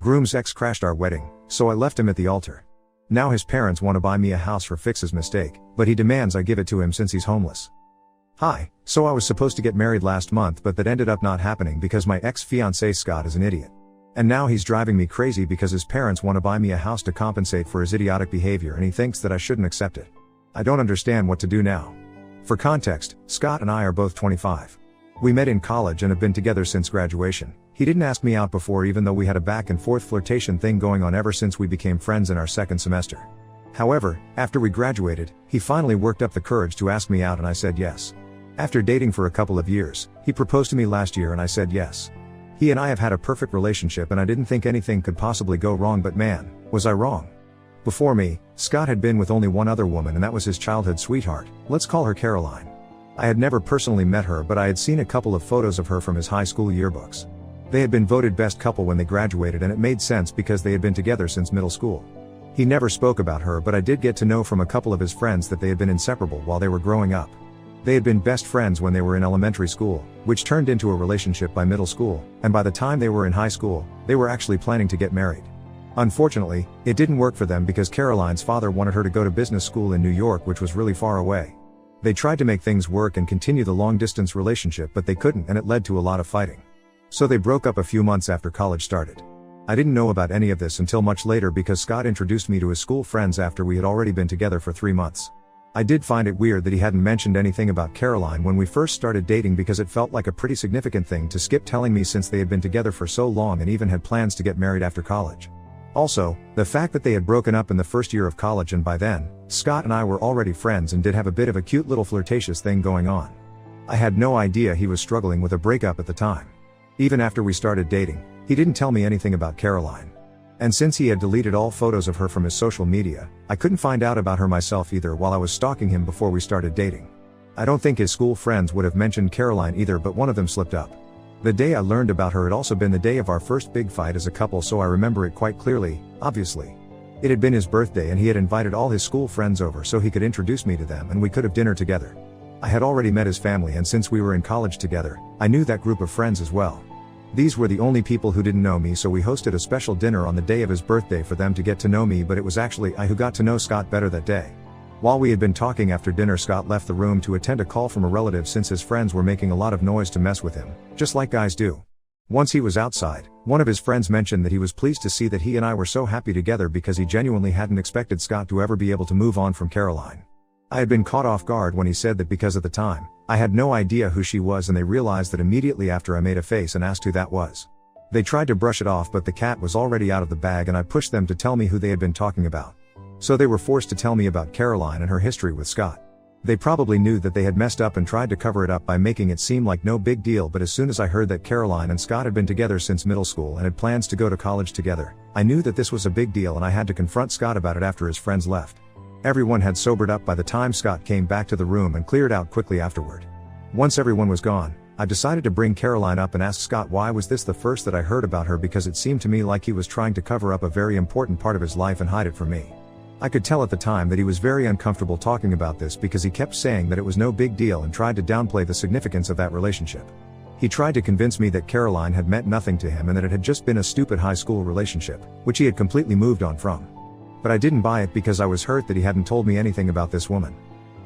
Groom's ex crashed our wedding, so I left him at the altar. Now his parents want to buy me a house for Fix's mistake, but he demands I give it to him since he's homeless. Hi, so I was supposed to get married last month, but that ended up not happening because my ex-fiancé Scott is an idiot. And now he's driving me crazy because his parents want to buy me a house to compensate for his idiotic behavior, and he thinks that I shouldn't accept it. I don't understand what to do now. For context, Scott and I are both 25. We met in college and have been together since graduation. He didn't ask me out before, even though we had a back and forth flirtation thing going on ever since we became friends in our second semester. However, after we graduated, he finally worked up the courage to ask me out and I said yes. After dating for a couple of years, he proposed to me last year and I said yes. He and I have had a perfect relationship and I didn't think anything could possibly go wrong, but man, was I wrong. Before me, Scott had been with only one other woman, and that was his childhood sweetheart. Let's call her Caroline. I had never personally met her, but I had seen a couple of photos of her from his high school yearbooks. They had been voted best couple when they graduated, and it made sense because they had been together since middle school. He never spoke about her, but I did get to know from a couple of his friends that they had been inseparable while they were growing up. They had been best friends when they were in elementary school, which turned into a relationship by middle school, and by the time they were in high school, they were actually planning to get married. Unfortunately, it didn't work for them because Caroline's father wanted her to go to business school in New York, which was really far away. They tried to make things work and continue the long-distance relationship, but they couldn't, and it led to a lot of fighting. So they broke up a few months after college started. I didn't know about any of this until much later because Scott introduced me to his school friends after we had already been together for 3 months. I did find it weird that he hadn't mentioned anything about Caroline when we first started dating, because it felt like a pretty significant thing to skip telling me since they had been together for so long and even had plans to get married after college. Also, the fact that they had broken up in the first year of college, and by then, Scott and I were already friends and did have a bit of a cute little flirtatious thing going on. I had no idea he was struggling with a breakup at the time. Even after we started dating, he didn't tell me anything about Caroline. And since he had deleted all photos of her from his social media, I couldn't find out about her myself either while I was stalking him before we started dating. I don't think his school friends would have mentioned Caroline either, but one of them slipped up. The day I learned about her had also been the day of our first big fight as a couple, so I remember it quite clearly, obviously. It had been his birthday and he had invited all his school friends over so he could introduce me to them and we could have dinner together. I had already met his family, and since we were in college together, I knew that group of friends as well. These were the only people who didn't know me, so we hosted a special dinner on the day of his birthday for them to get to know me, but it was actually I who got to know Scott better that day. While we had been talking after dinner, Scott left the room to attend a call from a relative since his friends were making a lot of noise to mess with him, just like guys do. Once he was outside, one of his friends mentioned that he was pleased to see that he and I were so happy together because he genuinely hadn't expected Scott to ever be able to move on from Caroline. I had been caught off guard when he said that because at the time, I had no idea who she was, and they realized that immediately after I made a face and asked who that was. They tried to brush it off, but the cat was already out of the bag and I pushed them to tell me who they had been talking about. So they were forced to tell me about Caroline and her history with Scott. They probably knew that they had messed up and tried to cover it up by making it seem like no big deal, but as soon as I heard that Caroline and Scott had been together since middle school and had plans to go to college together, I knew that this was a big deal and I had to confront Scott about it after his friends left. Everyone had sobered up by the time Scott came back to the room and cleared out quickly afterward. Once everyone was gone, I decided to bring Caroline up and ask Scott why was this the first that I heard about her, because it seemed to me like he was trying to cover up a very important part of his life and hide it from me. I could tell at the time that he was very uncomfortable talking about this because he kept saying that it was no big deal and tried to downplay the significance of that relationship. He tried to convince me that Caroline had meant nothing to him and that it had just been a stupid high school relationship, which he had completely moved on from. But I didn't buy it because I was hurt that he hadn't told me anything about this woman.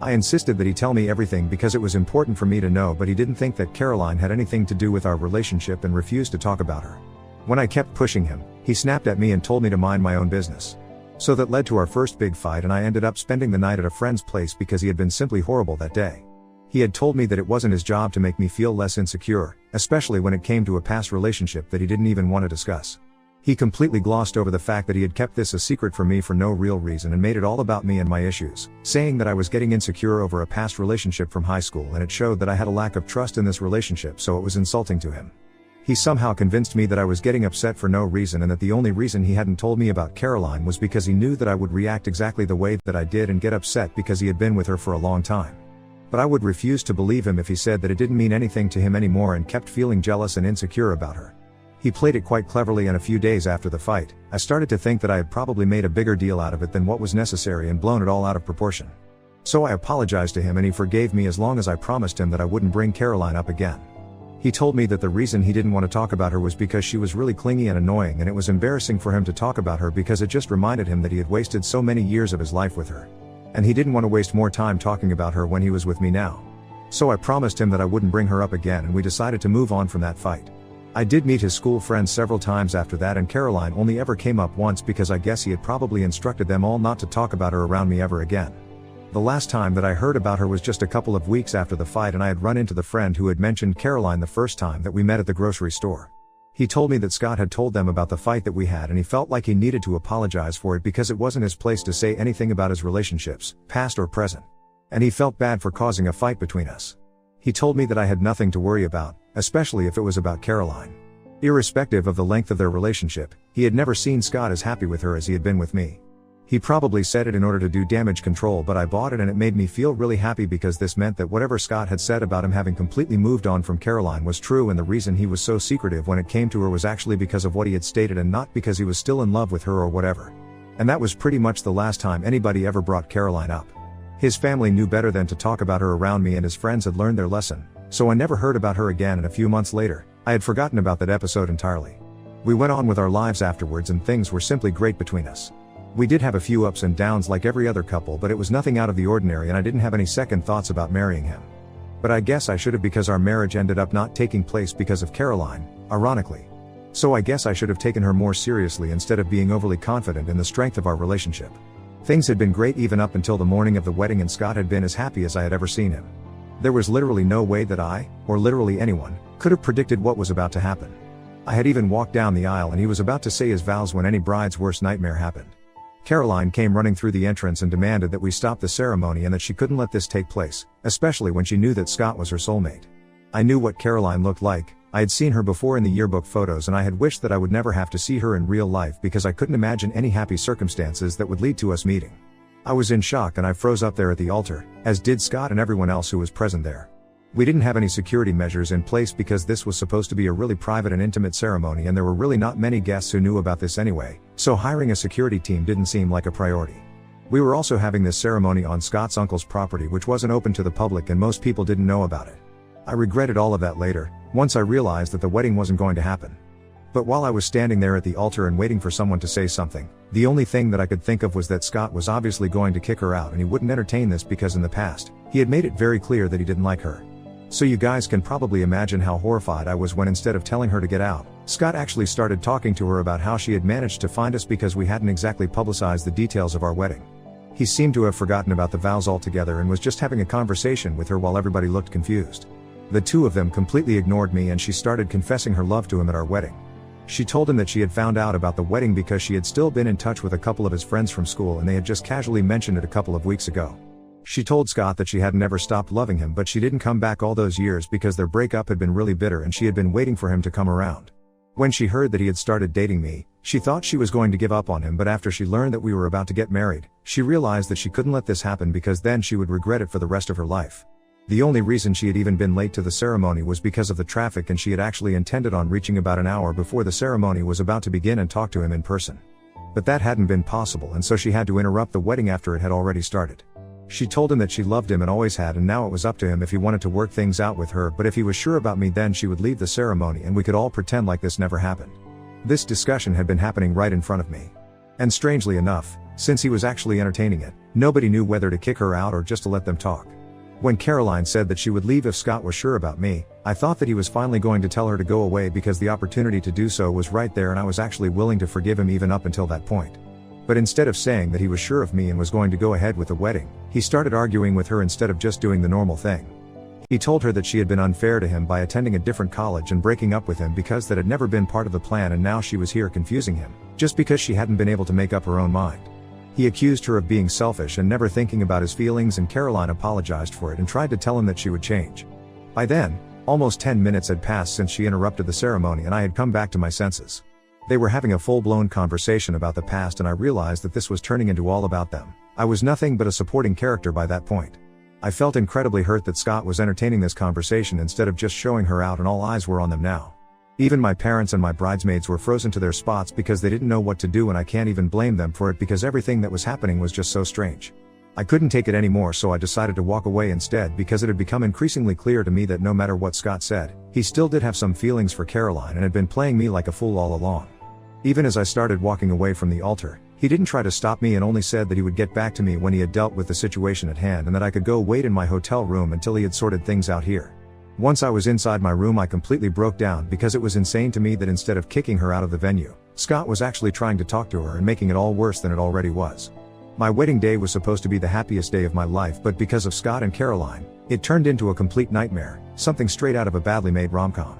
I insisted that he tell me everything because it was important for me to know, but he didn't think that Caroline had anything to do with our relationship and refused to talk about her. When I kept pushing him, he snapped at me and told me to mind my own business. So that led to our first big fight, and I ended up spending the night at a friend's place because he had been simply horrible that day. He had told me that it wasn't his job to make me feel less insecure, especially when it came to a past relationship that he didn't even want to discuss. He completely glossed over the fact that he had kept this a secret from me for no real reason and made it all about me and my issues, saying that I was getting insecure over a past relationship from high school and it showed that I had a lack of trust in this relationship, so it was insulting to him. He somehow convinced me that I was getting upset for no reason and that the only reason he hadn't told me about Caroline was because he knew that I would react exactly the way that I did and get upset because he had been with her for a long time. But I would refuse to believe him if he said that it didn't mean anything to him anymore and kept feeling jealous and insecure about her. He played it quite cleverly, and a few days after the fight, I started to think that I had probably made a bigger deal out of it than what was necessary and blown it all out of proportion. So I apologized to him and he forgave me as long as I promised him that I wouldn't bring Caroline up again. He told me that the reason he didn't want to talk about her was because she was really clingy and annoying, and it was embarrassing for him to talk about her because it just reminded him that he had wasted so many years of his life with her. And he didn't want to waste more time talking about her when he was with me now. So I promised him that I wouldn't bring her up again, and we decided to move on from that fight. I did meet his school friends several times after that, and Caroline only ever came up once because I guess he had probably instructed them all not to talk about her around me ever again. The last time that I heard about her was just a couple of weeks after the fight, and I had run into the friend who had mentioned Caroline the first time that we met at the grocery store. He told me that Scott had told them about the fight that we had, and he felt like he needed to apologize for it because it wasn't his place to say anything about his relationships, past or present. And he felt bad for causing a fight between us. He told me that I had nothing to worry about, especially if it was about Caroline. Irrespective of the length of their relationship, he had never seen Scott as happy with her as he had been with me. He probably said it in order to do damage control, but I bought it, and it made me feel really happy because this meant that whatever Scott had said about him having completely moved on from Caroline was true, and the reason he was so secretive when it came to her was actually because of what he had stated and not because he was still in love with her or whatever. And that was pretty much the last time anybody ever brought Caroline up. His family knew better than to talk about her around me, and his friends had learned their lesson, so I never heard about her again, and a few months later, I had forgotten about that episode entirely. We went on with our lives afterwards, and things were simply great between us. We did have a few ups and downs like every other couple, but it was nothing out of the ordinary, and I didn't have any second thoughts about marrying him. But I guess I should have, because our marriage ended up not taking place because of Caroline, ironically. So I guess I should have taken her more seriously instead of being overly confident in the strength of our relationship. Things had been great even up until the morning of the wedding, and Scott had been as happy as I had ever seen him. There was literally no way that I, or literally anyone, could have predicted what was about to happen. I had even walked down the aisle and he was about to say his vows when any bride's worst nightmare happened. Caroline came running through the entrance and demanded that we stop the ceremony and that she couldn't let this take place, especially when she knew that Scott was her soulmate. I knew what Caroline looked like. I had seen her before in the yearbook photos, and I had wished that I would never have to see her in real life because I couldn't imagine any happy circumstances that would lead to us meeting. I was in shock, and I froze up there at the altar, as did Scott and everyone else who was present there. We didn't have any security measures in place because this was supposed to be a really private and intimate ceremony, and there were really not many guests who knew about this anyway, so hiring a security team didn't seem like a priority. We were also having this ceremony on Scott's uncle's property, which wasn't open to the public, and most people didn't know about it. I regretted all of that later, once I realized that the wedding wasn't going to happen. But while I was standing there at the altar and waiting for someone to say something, the only thing that I could think of was that Scott was obviously going to kick her out, and he wouldn't entertain this because in the past, he had made it very clear that he didn't like her. So you guys can probably imagine how horrified I was when, instead of telling her to get out, Scott actually started talking to her about how she had managed to find us because we hadn't exactly publicized the details of our wedding. He seemed to have forgotten about the vows altogether and was just having a conversation with her while everybody looked confused. The two of them completely ignored me, and she started confessing her love to him at our wedding. She told him that she had found out about the wedding because she had still been in touch with a couple of his friends from school, and they had just casually mentioned it a couple of weeks ago. She told Scott that she had never stopped loving him, but she didn't come back all those years because their breakup had been really bitter and she had been waiting for him to come around. When she heard that he had started dating me, she thought she was going to give up on him, but after she learned that we were about to get married, she realized that she couldn't let this happen because then she would regret it for the rest of her life. The only reason she had even been late to the ceremony was because of the traffic, and she had actually intended on reaching about an hour before the ceremony was about to begin and talk to him in person. But that hadn't been possible, and so she had to interrupt the wedding after it had already started. She told him that she loved him and always had, and now it was up to him if he wanted to work things out with her, but if he was sure about me, then she would leave the ceremony and we could all pretend like this never happened. This discussion had been happening right in front of me. And strangely enough, since he was actually entertaining it, nobody knew whether to kick her out or just to let them talk. When Caroline said that she would leave if Scott was sure about me, I thought that he was finally going to tell her to go away because the opportunity to do so was right there, and I was actually willing to forgive him even up until that point. But instead of saying that he was sure of me and was going to go ahead with the wedding, he started arguing with her instead of just doing the normal thing. He told her that she had been unfair to him by attending a different college and breaking up with him because that had never been part of the plan, and now she was here confusing him, just because she hadn't been able to make up her own mind. He accused her of being selfish and never thinking about his feelings, and Caroline apologized for it and tried to tell him that she would change. By then, almost 10 minutes had passed since she interrupted the ceremony, and I had come back to my senses. They were having a full-blown conversation about the past, and I realized that this was turning into all about them. I was nothing but a supporting character by that point. I felt incredibly hurt that Scott was entertaining this conversation instead of just showing her out, and all eyes were on them now. Even my parents and my bridesmaids were frozen to their spots because they didn't know what to do, and I can't even blame them for it because everything that was happening was just so strange. I couldn't take it anymore, so I decided to walk away instead because it had become increasingly clear to me that no matter what Scott said, he still did have some feelings for Caroline and had been playing me like a fool all along. Even as I started walking away from the altar, he didn't try to stop me and only said that he would get back to me when he had dealt with the situation at hand and that I could go wait in my hotel room until he had sorted things out here. Once I was inside my room, I completely broke down because it was insane to me that instead of kicking her out of the venue, Scott was actually trying to talk to her and making it all worse than it already was. My wedding day was supposed to be the happiest day of my life, but because of Scott and Caroline, it turned into a complete nightmare, something straight out of a badly made rom-com.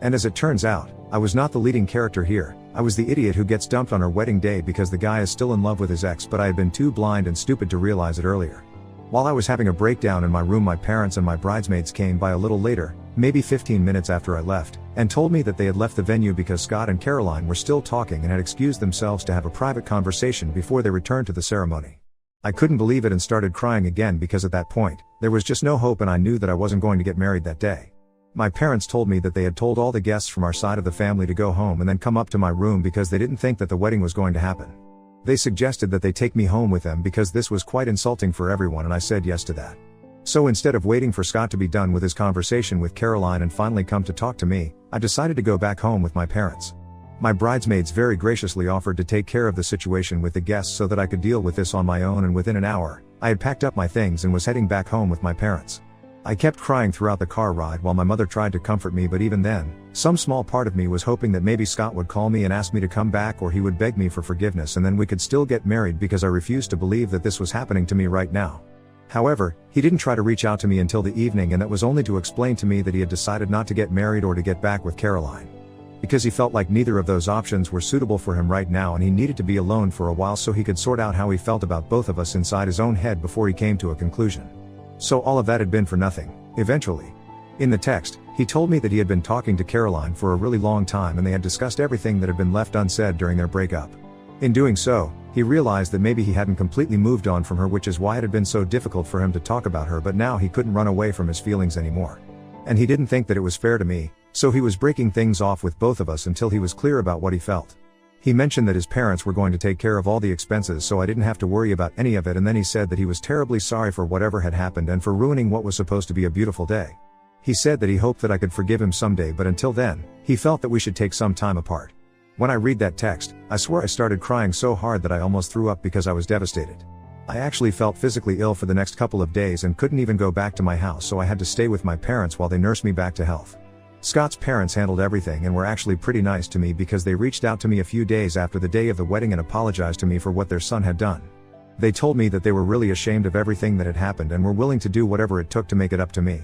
And as it turns out, I was not the leading character here. I was the idiot who gets dumped on her wedding day because the guy is still in love with his ex, but I had been too blind and stupid to realize it earlier. While I was having a breakdown in my room, my parents and my bridesmaids came by a little later, maybe 15 minutes after I left, and told me that they had left the venue because Scott and Caroline were still talking and had excused themselves to have a private conversation before they returned to the ceremony. I couldn't believe it and started crying again because at that point, there was just no hope and I knew that I wasn't going to get married that day. My parents told me that they had told all the guests from our side of the family to go home and then come up to my room because they didn't think that the wedding was going to happen. They suggested that they take me home with them because this was quite insulting for everyone, and I said yes to that. So instead of waiting for Scott to be done with his conversation with Caroline and finally come to talk to me, I decided to go back home with my parents. My bridesmaids very graciously offered to take care of the situation with the guests so that I could deal with this on my own, and within an hour, I had packed up my things and was heading back home with my parents. I kept crying throughout the car ride while my mother tried to comfort me, but even then, some small part of me was hoping that maybe Scott would call me and ask me to come back, or he would beg me for forgiveness and then we could still get married, because I refused to believe that this was happening to me right now. However, he didn't try to reach out to me until the evening, and that was only to explain to me that he had decided not to get married or to get back with Caroline. Because he felt like neither of those options were suitable for him right now and he needed to be alone for a while so he could sort out how he felt about both of us inside his own head before he came to a conclusion. So all of that had been for nothing, eventually. In the text, he told me that he had been talking to Caroline for a really long time and they had discussed everything that had been left unsaid during their breakup. In doing so, he realized that maybe he hadn't completely moved on from her, which is why it had been so difficult for him to talk about her, but now he couldn't run away from his feelings anymore. And he didn't think that it was fair to me, so he was breaking things off with both of us until he was clear about what he felt. He mentioned that his parents were going to take care of all the expenses so I didn't have to worry about any of it, and then he said that he was terribly sorry for whatever had happened and for ruining what was supposed to be a beautiful day. He said that he hoped that I could forgive him someday, but until then, he felt that we should take some time apart. When I read that text, I swear I started crying so hard that I almost threw up because I was devastated. I actually felt physically ill for the next couple of days and couldn't even go back to my house, so I had to stay with my parents while they nursed me back to health. Scott's parents handled everything and were actually pretty nice to me because they reached out to me a few days after the day of the wedding and apologized to me for what their son had done. They told me that they were really ashamed of everything that had happened and were willing to do whatever it took to make it up to me.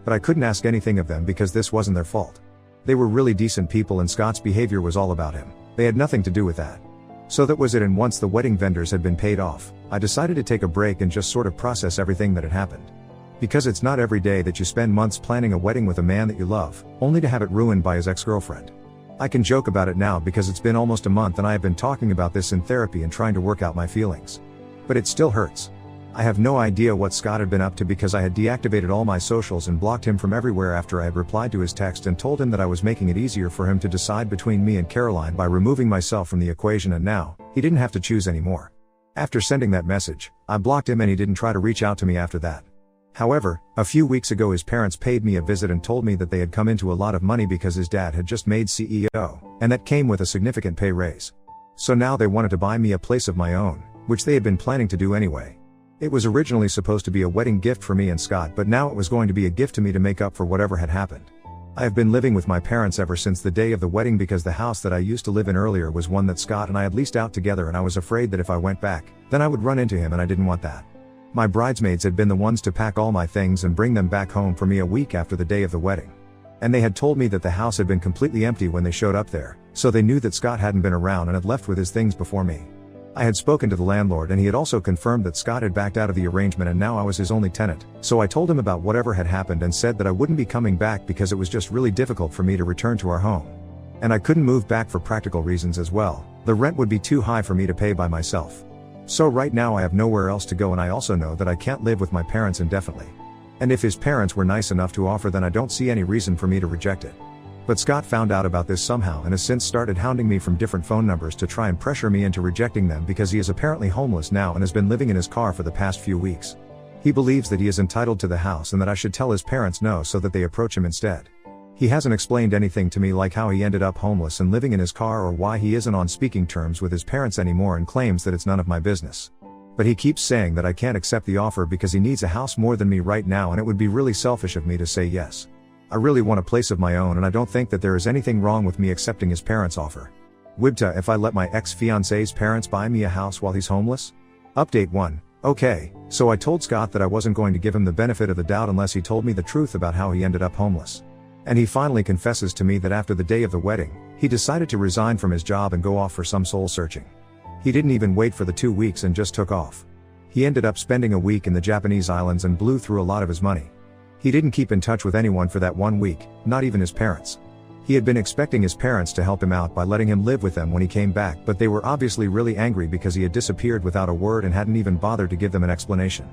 But I couldn't ask anything of them because this wasn't their fault. They were really decent people and Scott's behavior was all about him. They had nothing to do with that. So that was it, and once the wedding vendors had been paid off, I decided to take a break and just sort of process everything that had happened. Because it's not every day that you spend months planning a wedding with a man that you love, only to have it ruined by his ex-girlfriend. I can joke about it now because it's been almost a month and I have been talking about this in therapy and trying to work out my feelings. But it still hurts. I have no idea what Scott had been up to because I had deactivated all my socials and blocked him from everywhere after I had replied to his text and told him that I was making it easier for him to decide between me and Caroline by removing myself from the equation, and now, he didn't have to choose anymore. After sending that message, I blocked him and he didn't try to reach out to me after that. However, a few weeks ago his parents paid me a visit and told me that they had come into a lot of money because his dad had just made CEO, and that came with a significant pay raise. So now they wanted to buy me a place of my own, which they had been planning to do anyway. It was originally supposed to be a wedding gift for me and Scott, but now it was going to be a gift to me to make up for whatever had happened. I have been living with my parents ever since the day of the wedding because the house that I used to live in earlier was one that Scott and I had leased out together, and I was afraid that if I went back, then I would run into him, and I didn't want that. My bridesmaids had been the ones to pack all my things and bring them back home for me a week after the day of the wedding. And they had told me that the house had been completely empty when they showed up there, so they knew that Scott hadn't been around and had left with his things before me. I had spoken to the landlord and he had also confirmed that Scott had backed out of the arrangement and now I was his only tenant, so I told him about whatever had happened and said that I wouldn't be coming back because it was just really difficult for me to return to our home. And I couldn't move back for practical reasons as well. The rent would be too high for me to pay by myself. So right now I have nowhere else to go, and I also know that I can't live with my parents indefinitely. And if his parents were nice enough to offer, then I don't see any reason for me to reject it. But Scott found out about this somehow and has since started hounding me from different phone numbers to try and pressure me into rejecting them because he is apparently homeless now and has been living in his car for the past few weeks. He believes that he is entitled to the house and that I should tell his parents no so that they approach him instead. He hasn't explained anything to me like how he ended up homeless and living in his car or why he isn't on speaking terms with his parents anymore and claims that it's none of my business. But he keeps saying that I can't accept the offer because he needs a house more than me right now and it would be really selfish of me to say yes. I really want a place of my own and I don't think that there is anything wrong with me accepting his parents' offer. Wibta, if I let my ex-fiancé's parents buy me a house while he's homeless? Update 1. Okay, so I told Scott that I wasn't going to give him the benefit of the doubt unless he told me the truth about how he ended up homeless. And he finally confesses to me that after the day of the wedding, he decided to resign from his job and go off for some soul searching. He didn't even wait for the 2 weeks and just took off. He ended up spending a week in the Japanese islands and blew through a lot of his money. He didn't keep in touch with anyone for that 1 week, not even his parents. He had been expecting his parents to help him out by letting him live with them when he came back, but they were obviously really angry because he had disappeared without a word and hadn't even bothered to give them an explanation.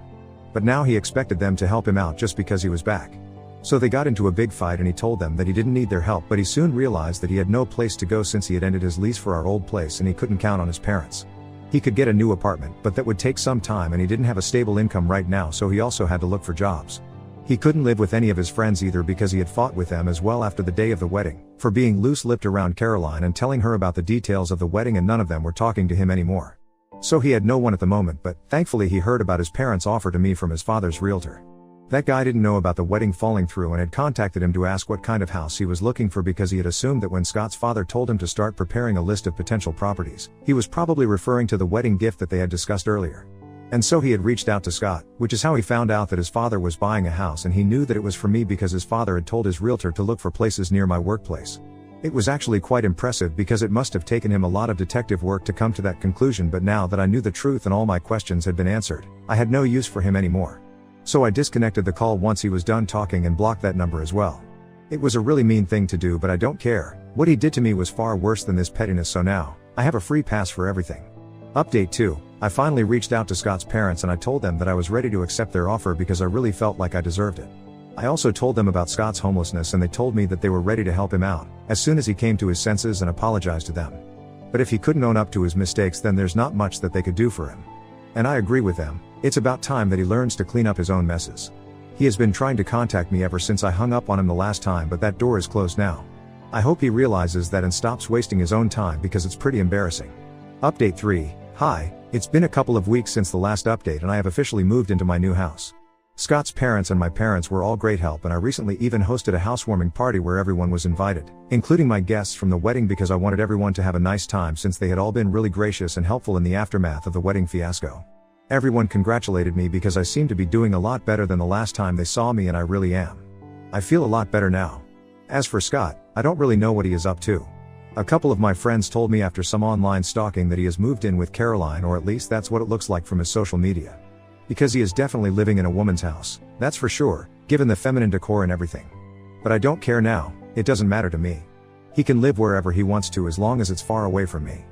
But now he expected them to help him out just because he was back. So they got into a big fight and he told them that he didn't need their help, but he soon realized that he had no place to go since he had ended his lease for our old place and he couldn't count on his parents. He could get a new apartment, but that would take some time and he didn't have a stable income right now, so he also had to look for jobs. He couldn't live with any of his friends either because he had fought with them as well after the day of the wedding, for being loose-lipped around Caroline and telling her about the details of the wedding, and none of them were talking to him anymore. So he had no one at the moment, but thankfully he heard about his parents' offer to me from his father's realtor. That guy didn't know about the wedding falling through and had contacted him to ask what kind of house he was looking for because he had assumed that when Scott's father told him to start preparing a list of potential properties, he was probably referring to the wedding gift that they had discussed earlier. And so he had reached out to Scott, which is how he found out that his father was buying a house, and he knew that it was for me because his father had told his realtor to look for places near my workplace. It was actually quite impressive because it must have taken him a lot of detective work to come to that conclusion, but now that I knew the truth and all my questions had been answered, I had no use for him anymore. So I disconnected the call once he was done talking and blocked that number as well. It was a really mean thing to do, but I don't care. What he did to me was far worse than this pettiness, so now I have a free pass for everything. Update 2. I finally reached out to Scott's parents and I told them that I was ready to accept their offer because I really felt like I deserved it. I also told them about Scott's homelessness and they told me that they were ready to help him out as soon as he came to his senses and apologized to them. But if he couldn't own up to his mistakes, then there's not much that they could do for him. And I agree with them. It's about time that he learns to clean up his own messes. He has been trying to contact me ever since I hung up on him the last time, but that door is closed now. I hope he realizes that and stops wasting his own time because it's pretty embarrassing. Update 3. Hi, it's been a couple of weeks since the last update and I have officially moved into my new house. Scott's parents and my parents were all great help, and I recently even hosted a housewarming party where everyone was invited, including my guests from the wedding, because I wanted everyone to have a nice time since they had all been really gracious and helpful in the aftermath of the wedding fiasco. Everyone congratulated me because I seem to be doing a lot better than the last time they saw me, and I really am. I feel a lot better now. As for Scott, I don't really know what he is up to. A couple of my friends told me after some online stalking that he has moved in with Caroline, or at least that's what it looks like from his social media. Because he is definitely living in a woman's house, that's for sure, given the feminine decor and everything. But I don't care now, it doesn't matter to me. He can live wherever he wants to as long as it's far away from me.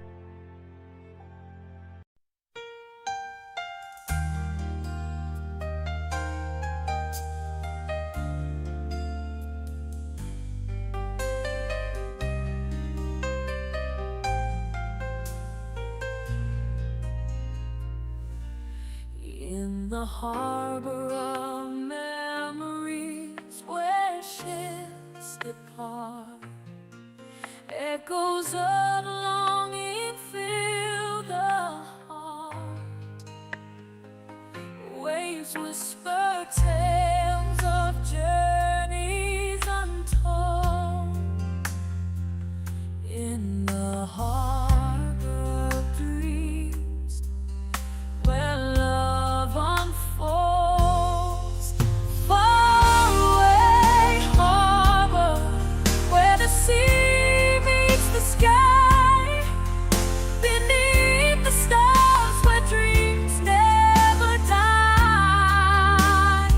In the harbor of memories where ships depart, echoes of longing fill the heart. Waves whisper tales of journeys untold. In the harbor of dreams where love unfolds. Far away harbor where the sea meets the sky. Beneath the stars where dreams never die.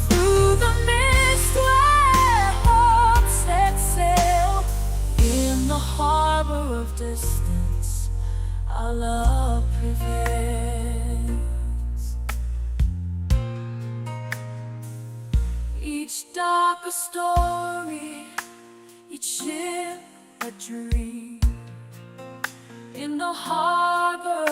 Through the mist where hope sets sail. In the harbor of distance our love prevails. Each darker story dream. In the harbor